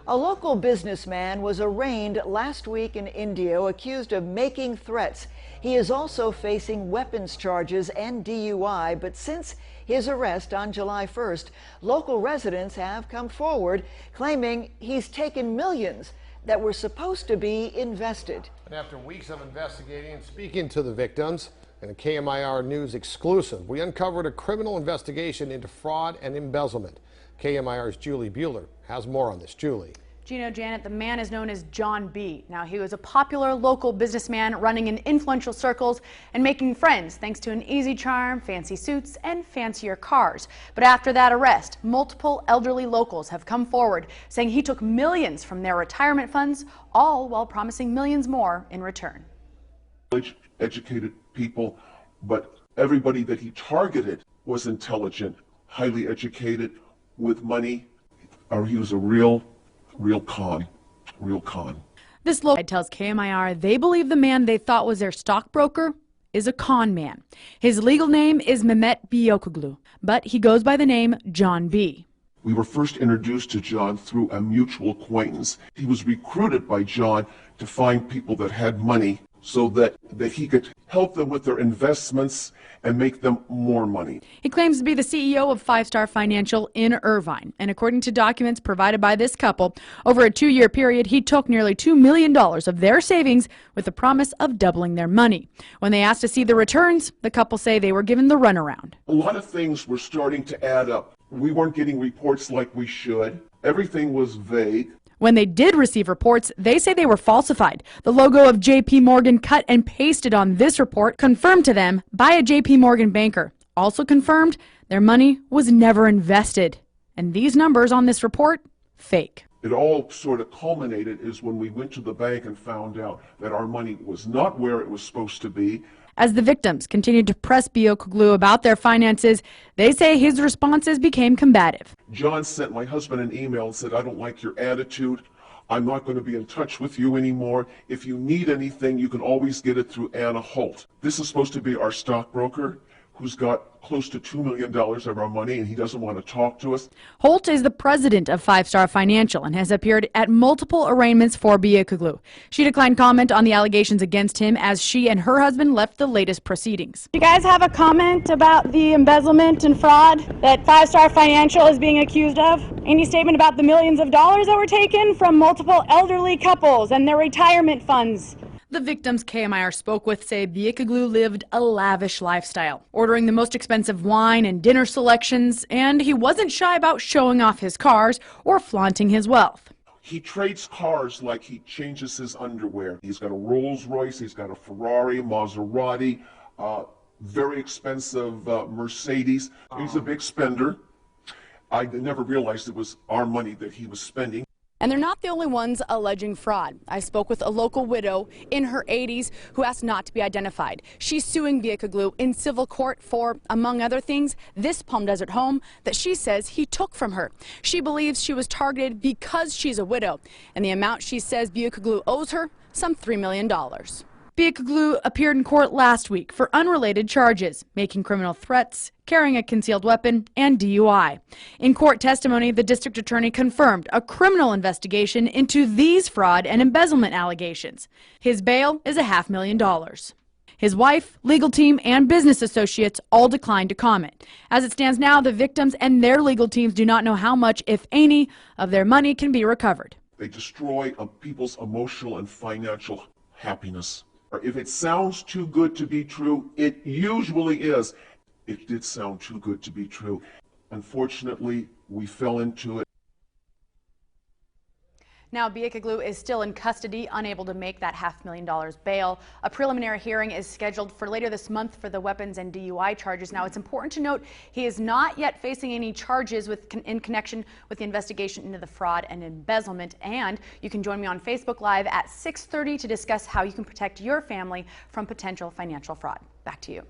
A local businessman was arraigned last week in India, accused of making threats. He is also facing weapons charges and DUI, but since his arrest on July 1st, local residents have come forward claiming he's taken millions that were supposed to be invested. And after weeks of investigating and speaking to the victims, in a KMIR News exclusive, we uncovered a criminal investigation into fraud and embezzlement. KMIR's Julie Bueller has more on this. Julie. Gino, Janet, the man is known as John B. Now, he was a popular local businessman running in influential circles and making friends thanks to an easy charm, fancy suits, and fancier cars. But after that arrest, multiple elderly locals have come forward saying he took millions from their retirement funds, all while promising millions more in return. Educated people, but everybody that he targeted was intelligent, highly educated, with money, or he was a real con. This local tells KMIR they believe the man they thought was their stockbroker is a con man. His legal name is Mehmet Biyokoglu, but he goes by the name John B. We were first introduced to John through a mutual acquaintance. He was recruited by John to find people that had money so that he could help them with their investments and make them more money. He claims to be the CEO of 5-Star Financial in Irvine, and according to documents provided by this couple, over a 2-year period, he took nearly $2 million of their savings with the promise of doubling their money. When they asked to see the returns, the couple say they were given the runaround. A lot of things were starting to add up. We weren't getting reports like we should. Everything was vague. When they did receive reports, they say they were falsified. The logo of J.P. Morgan cut and pasted on this report confirmed to them by a J.P. Morgan banker. Also confirmed their money was never invested. And these numbers on this report, fake. It all sort of culminated is when we went to the bank and found out that our money was not where it was supposed to be. As the victims continued to press Biyokoglu about their finances, they say his responses became combative. John sent my husband an email and said, "I don't like your attitude. I'm not going to be in touch with you anymore. If you need anything, you can always get it through Anna Holt." This is supposed to be our stockbroker who's got close to $2 million of our money, and he doesn't want to talk to us. Holt is the president of 5-Star Financial and has appeared at multiple arraignments for Biyokoglu. She declined comment on the allegations against him as she and her husband left the latest proceedings. Do you guys have a comment about the embezzlement and fraud that 5-Star Financial is being accused of? Any statement about the millions of dollars that were taken from multiple elderly couples and their retirement funds? The victims KMIR spoke with say Biyokoglu lived a lavish lifestyle, ordering the most expensive wine and dinner selections, and he wasn't shy about showing off his cars or flaunting his wealth. He trades cars like he changes his underwear. He's got a Rolls Royce, he's got a Ferrari, Maserati, very expensive Mercedes. He's a big spender. I never realized it was our money that he was spending. And they're not the only ones alleging fraud. I spoke with a local widow in her 80s who asked not to be identified. She's suing Biyokoglu in civil court for, among other things, this Palm Desert home that she says he took from her. She believes she was targeted because she's a widow, and the amount she says Biyokoglu owes her, some $3 million. Biyokoglu appeared in court last week for unrelated charges, making criminal threats, carrying a concealed weapon, and DUI. In court testimony, the district attorney confirmed a criminal investigation into these fraud and embezzlement allegations. His bail is $500,000. His wife, legal team, and business associates all declined to comment. As it stands now, the victims and their legal teams do not know how much, if any, of their money can be recovered. They destroy people's emotional and financial happiness. If it sounds too good to be true, it usually is. It did sound too good to be true. Unfortunately, we fell into it. Now, Biyokoglu is still in custody, unable to make that $500,000 bail. A preliminary hearing is scheduled for later this month for the weapons and DUI charges. Now, it's important to note he is not yet facing any charges in connection with the investigation into the fraud and embezzlement. And you can join me on Facebook Live at 6:30 to discuss how you can protect your family from potential financial fraud. Back to you.